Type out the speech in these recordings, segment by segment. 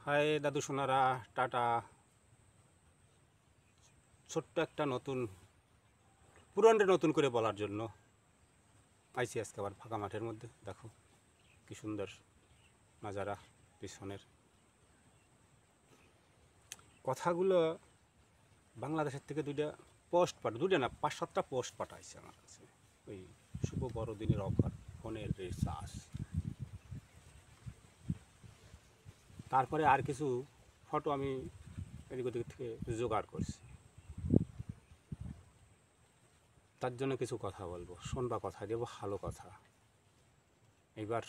High দাদু Sonara, tata. ছোট্ট একটা পুরানটা নতুন করে বলার জন্য আইসি আজকে আবার ফাঁকা মাঠের মধ্যে। দেখো কি সুন্দর নাজারা পিছনের। কথাগুলো বাংলাদেশের থেকে দুইটা না 5-7টা পোস্ট পাঠাইছে আমার কাছে। ওই শুভ বড়দিনের অফার, ফোনের রিচার্জ, তারপরে আর কিছু ফটো আমি এদিক ওদিক থেকে জোগাড় করছি। তার জন্য কিছু কথা বলবো, শোনবা কথা দেবো, ভালো কথা। এইবার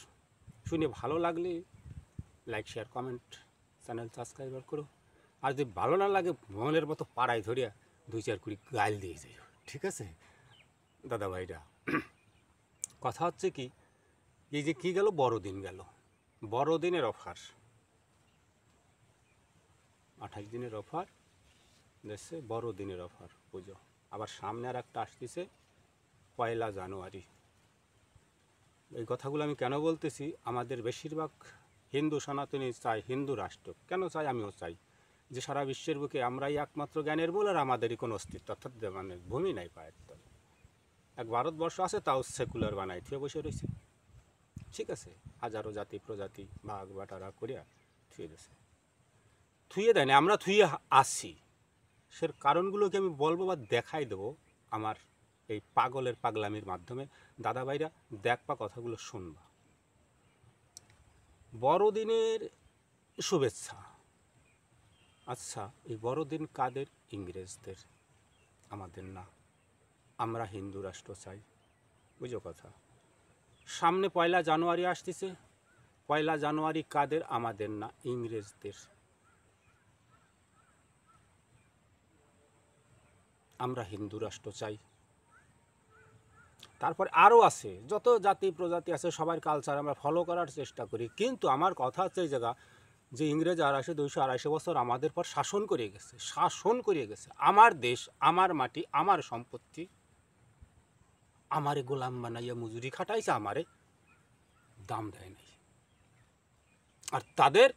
শুনে ভালো লাগলে like, share, comment, channel subscribe করো। আর যদি ভালো না লাগে মনের মতো পাড়ায় ধরিয়া 2-4 কুড়ি গাইল দিয়ে যাই, ঠিক আছে দাদা ভাইরা? কথা হচ্ছে কি, এই যে কি গেল, বড়দিন গেল, বড়দিনের অফার, 28 দিনের অফার দেখছে, বড়দিনের অফার পুজো। আবার সামনে আর একটা আসতেছে 1 জানুয়ারি। এই কথাগুলো আমি কেন বলতেছি, আমাদের বেশিরভাগ হিন্দু সনাতনী চাই হিন্দু রাষ্ট্র। কেন চাই? আমিও চাই যে সারা বিশ্বের বুকে আমরাই একমাত্র জ্ঞানের বল, আর আমাদেরই কোনো অস্তিত্ব অর্থাৎ মানে ভূমি নাই পায়ের তলে। এক ভারতবর্ষ আছে, তাও সেকুলার বানাই থুয়ে বসে রয়েছে, ঠিক আছে? হাজারো জাতি প্রজাতি ভাগ বাটারা করিয়া থুয়ে দিয়েছে, থুয়ে দেয়নি, আমরা থুয়ে আসছি। সে কারণগুলোকে আমি বলবো বা দেখাই দেবো আমার এই পাগলের পাগলামির মাধ্যমে। দাদা ভাইরা দেখবা, কথাগুলো শুনবা। বড়দিনের শুভেচ্ছা। আচ্ছা, এই বড়দিন কাদের? ইংরেজদের, আমাদের না। আমরা হিন্দু রাষ্ট্র চাই, বুঝো কথা। সামনে 1 জানুয়ারি আসতেছে। 1 জানুয়ারি কাদের? আমাদের না, ইংরেজদের। আমরা হিন্দু রাষ্ট্র চাই। তারপর আরও আছে, যত জাতি প্রজাতি আছে সবার কালচার আমরা ফলো করার চেষ্টা করি। কিন্তু আমার কথা হচ্ছে এই জায়গা যে ইংরেজ 200-250 বছর আমাদের পর শাসন করিয়ে গেছে। আমার দেশ, আমার মাটি, আমার সম্পত্তি, আমারে গোলাম বানাইয়া মজুরি খাটাইছে, আমারে দাম দেয় নাই। আর তাদের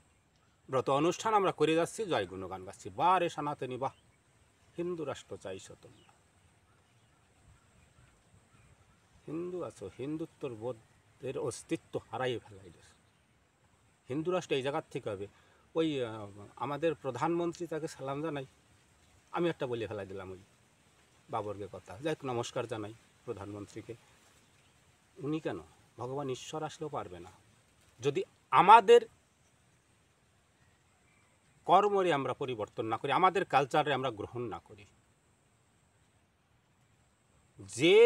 ব্রত অনুষ্ঠান আমরা করে যাচ্ছি, জয় গুণগান গাচ্ছি, বা রে সনাতনী বাহ, হিন্দু রাষ্ট্র চাইছ তোমরা। হিন্দু আছো, হিন্দুত্বর বোধের অস্তিত্ব হারাইয়ে ফেলাই দিয়েছে। হিন্দু রাষ্ট্র এই জায়গার থেকে হবে। ওই আমাদের প্রধানমন্ত্রী, তাকে সালাম জানাই, আমি একটা বলে ফেলাই দিলাম ওই বাবরকে কথা, যাই নমস্কার জানাই প্রধানমন্ত্রীকে। উনি কেন? ভগবান ঈশ্বর আসলেও পারবে না যদি আমাদের কর্মরে আমরা পরিবর্তন না করি, আমাদের কালচারে আমরা গ্রহণ না করি। যে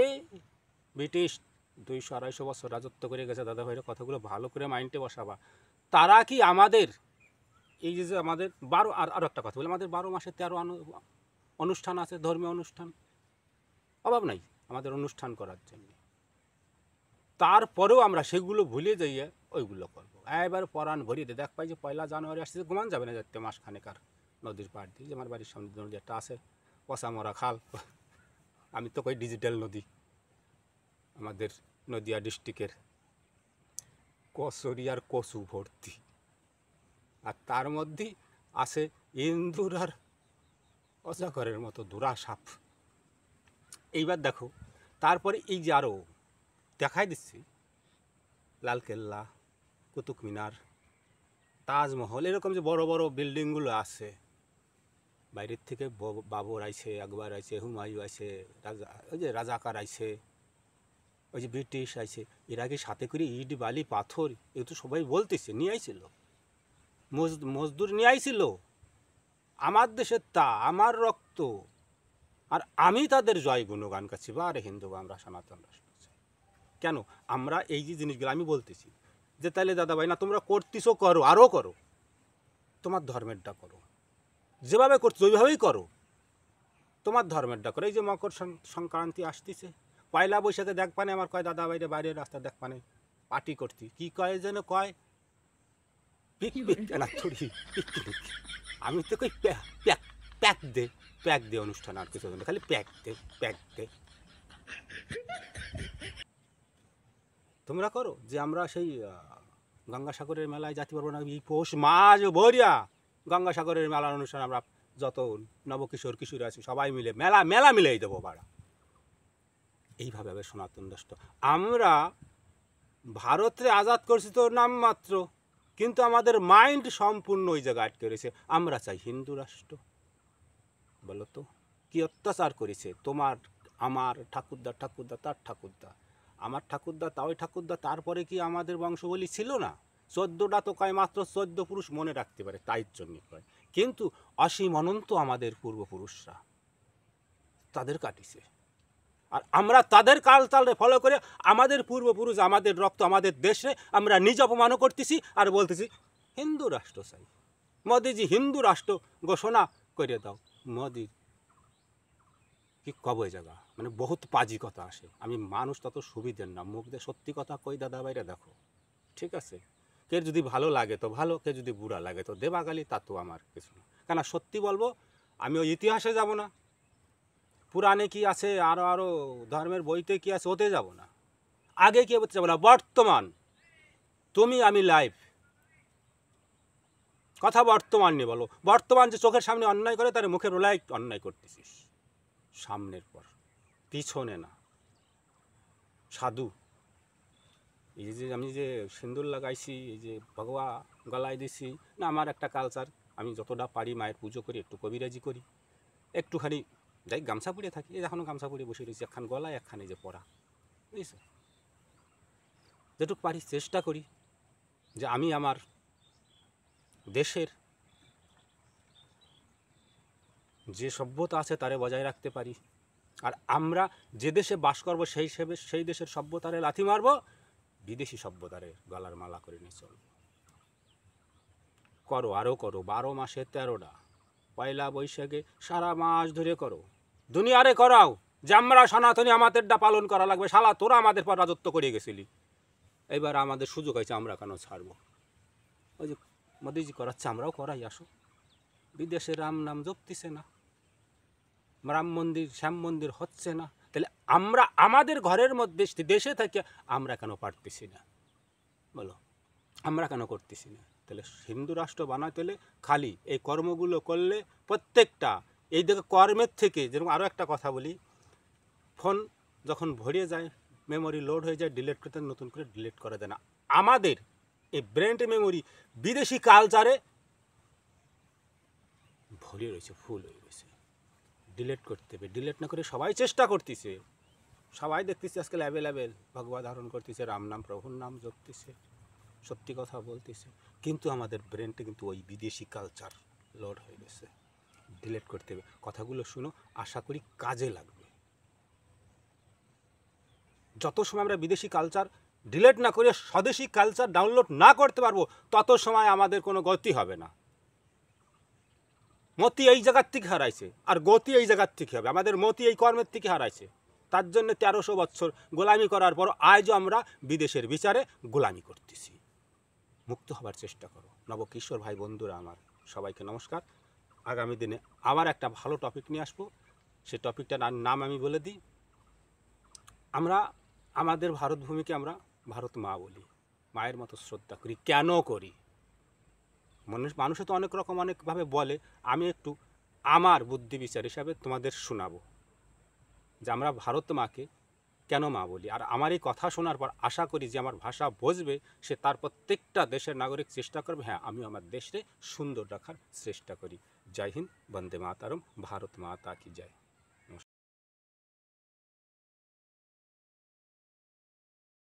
ব্রিটিশ 200-250 বছর রাজত্ব করে গেছে, দাদা ভাইয়ের কথাগুলো ভালো করে মাইন্ডে বসাবা। তারা কি আমাদের এই যে আমাদের 12, আরও একটা কথা বলি, আমাদের 12 মাসে 13 অনুষ্ঠান আছে, ধর্মীয় অনুষ্ঠান, অভাব নাই আমাদের অনুষ্ঠান করার জন্য। তারপরেও আমরা সেগুলো ভুলে যাইয়ে ওইগুলো করবো। এবার পরাণ ভরিয়ে দিয়ে দেখ পাই যে 1 জানুয়ারি আসছে, ঘুমান যাবে না যাতে মাসখানেক আর নদীর পাড় দিয়ে, যে আমার বাড়ির সামনে নদী একটা আছে, পচামরা খাল। আমি তো কই ডিজিটাল নদী, আমাদের নদিয়া ডিস্ট্রিক্টের কচুরি আর কচু ভর্তি, আর তার মধ্যেই আছে ইন্দুর আর অজাগরের মতো দুরা সাপ। এইবার দেখো, তারপরে এই যে আরও দেখাই দিচ্ছি, লালকেল্লা, কুতুব মিনার, তাজমহল, এরকম যে বড় বড় বিল্ডিংগুলো আছে, বাইরের থেকে বাবর আইছে, আকবর আইছে, হুমায়ু আইছে, ওই যে রাজাকার আইছে, ওই যে ব্রিটিশ আইছে, এর আগে সাথে করে ইট বালি পাথর এ তো সবাই বলতেছে নিয়ে আইছিল, মজদুর নিয়ে আইছিল আমার দেশের, তা আমার রক্ত, আর আমি তাদের জয় গুণগান গাচ্ছি। বা আরে হিন্দু, আমরা সনাতন রাষ্ট্র চাই। কেন? আমরা এই যে জিনিসগুলো আমি বলতেছি যে তাহলে দাদা ভাই না, তোমরা করতেছো, করো, আরও করো, তোমার ধর্মেরটা করো, যেভাবে করছো ওইভাবেই করো, তোমার ধর্মেরটা করো। এই যে মকর সংক্রান্তি আসতেছে, 1 বৈশাখে দেখ পানে আমার কয় দাদা ভাইরে বাইরের রাস্তা দেখ পানে পার্টি করতি, কি কয় যেন কয়, পিকনিক না থুড়ি, পিকনিক। আমি তো কই প্যাক দে অনুষ্ঠান, আর কিছু না, খালি প্যাক দে। তোমরা করো যে আমরা সেই গঙ্গাসাগরের মেলায় যেতে পারবো না? এই পৌষ মাস ভরিয়া গঙ্গাসাগরের মেলার অনুষ্ঠান আমরা যত নবকিশোর কিশোর আছে সবাই মিলে মেলা মিলেই দেবো ভাড়া। এইভাবে হবে সনাতন রাষ্ট্র। আমরা ভারতরে আজাদ করছি তো নামমাত্র, কিন্তু আমাদের মাইন্ড সম্পূর্ণ ওই জায়গায় আটকে রয়েছে। আমরা চাই হিন্দু রাষ্ট্র। বলো তো কি অত্যাচার করেছে তোমার আমার ঠাকুরদা তার ঠাকুরদা, আমার ঠাকুরদা তা ওই ঠাকুরদা, তারপরে কি আমাদের বংশবলী ছিল না? 14টা তো কয় মাত্র 14 পুরুষ মনে রাখতে পারে, তাই জন্য কয়। কিন্তু অসীম অনন্ত আমাদের পূর্বপুরুষরা তাদের কাটিছে, আর আমরা তাদের কালচারে ফলো করে আমাদের পূর্বপুরুষ, আমাদের রক্ত, আমাদের দেশে আমরা নিজ অপমানও করতেছি আর বলতেছি হিন্দু রাষ্ট্র চাই। মোদিজি হিন্দু রাষ্ট্র ঘোষণা করে দাও। মোদি কি কবে জায়গা, মানে বহুত পাজি কথা আসে। আমি মানুষ তত সুবিধের না, মুখ দিয়ে সত্যি কথা কই দাদা ভাইরা দেখো, ঠিক আছে? কে যদি ভালো লাগে তো ভালো, কে যদি বুড়া লাগে তো দেবা গালি, তা তো আমার কিছু না। কেন সত্যি বলবো, আমি ওই ইতিহাসে যাব না, পুরাণে কি আছে আরও ধর্মের বইতে কি আছে ওতে যাব না, আগে কি বলতে যাবো না, বর্তমান তুমি আমি লাইভ কথা বর্তমান নিয়ে বলো। বর্তমান যে চোখের সামনে অন্যায় করে তার মুখের ওলাই অন্যায় করতেছিস, সামনের পর পিছনে না। সাধু এই যে আমি যে সিন্দুর লাগাইছি, এই যে ভগবা গলায় দিছি না, আমার একটা কালচার, আমি যতটা পারি মায়ের পুজো করি, একটু কবিরাজি করি, একটুখানি যাই গামছা পরে থাকি, এই এখনও গামছা পরে বসে রয়েছি, একখান গলায় একখানে যে পরা, বুঝছো? যেটুকু পারি চেষ্টা করি যে আমি আমার দেশের যে সভ্যতা আছে তারে বজায় রাখতে পারি। আর আমরা যে দেশে বাস করবো সেই দেশের সভ্যতারে লাথি মারবো, বিদেশি সভ্যতারে গলার মালা করে নিয়ে চলবো। করো, আরও করো, 12 মাসে 13টা, পয়লা বৈশাখে সারা মাস ধরে করো, দুনিয়ারে করাও যে আমরা সনাতনী, আমাদেরটা পালন করা লাগবে। শালা তোরা আমাদের পর রাজত্ব করে গেছিলি, এবার আমাদের সুযোগ হয়েছে, আমরা কেন ছাড়বো? ওই যে মোদিজি করাচ্ছে, আমরাও করাই। আসো, বিদেশে রাম নাম জপতিছে না, রাম মন্দির শ্যাম মন্দির হচ্ছে না, তাহলে আমরা আমাদের ঘরের মধ্যে দেশে থেকে আমরা কেন পারতেছি না? বলো, আমরা কেন করতেছি না? তাহলে হিন্দু রাষ্ট্র বানাতে হলে খালি এই কর্মগুলো করলে, প্রত্যেকটা এই দিকে কর্মের থেকে, যেরকম আরও একটা কথা বলি, ফোন যখন ভরিয়ে যায়, মেমোরি লোড হয়ে যায়, ডিলিট করতে নতুন করে ডিলিট করা যায় না। আমাদের এই ব্রেন মেমোরি বিদেশি কালচারে ভরে রয়েছে, ফুল হয়ে রয়েছে, ডিলিট করতে হবে। ডিলিট না করে সবাই চেষ্টা করতেছে, সবাই দেখতেছে আজকাল অ্যাভেলেবেল ভগবান ধারণ করতেছে, রাম নাম প্রভুর নাম জপতেছে, সত্যি কথা বলতেছে, কিন্তু আমাদের ব্রেনটা কিন্তু ওই বিদেশি কালচার লোড হয়ে গেছে। ডিলিট করতে হবে। কথাগুলো শুনো, আশা করি কাজে লাগবে। যত সময় আমরা বিদেশি কালচার ডিলিট না করে স্বদেশি কালচার ডাউনলোড না করতে পারবো, তত সময় আমাদের কোনো গতি হবে না। মতি এই জায়গার থেকে হারাইছে, আর গতি এই জায়গার থেকে হবে। আমাদের মতি এই কর্মের থেকে হারাইছে, তার জন্য 1300 বছর গোলামি করার পর আজও আমরা বিদেশের বিচারে গোলামি করতেছি। মুক্ত হবার চেষ্টা করো নবকিশোর ভাই বন্ধুরা আমার, সবাইকে নমস্কার। আগামী দিনে আবার একটা ভালো টপিক নিয়ে আসবো, সেই টপিকটার নাম আমি বলে দিই। আমরা আমাদের ভারত ভূমিকে আমরা ভারত মা বলি, মায়ের মতো শ্রদ্ধা করি। কেন করি? মানুষে তো অনেক রকম অনেকভাবে বলে, আমি একটু আমার বুদ্ধি বিচার হিসাবে তোমাদের শোনাবো যে আমরা ভারত মাকে কেন মা বলি। আর আমার এই কথা শোনার পর আশা করি যে আমার ভাষা বুঝবে, সে তার প্রত্যেকটা দেশের নাগরিক চেষ্টা করবে, হ্যাঁ আমি আমার দেশে সুন্দর রাখার চেষ্টা করি। জয় হিন্দ, বন্দে মাতরম, ভারত মাতা কি জয়।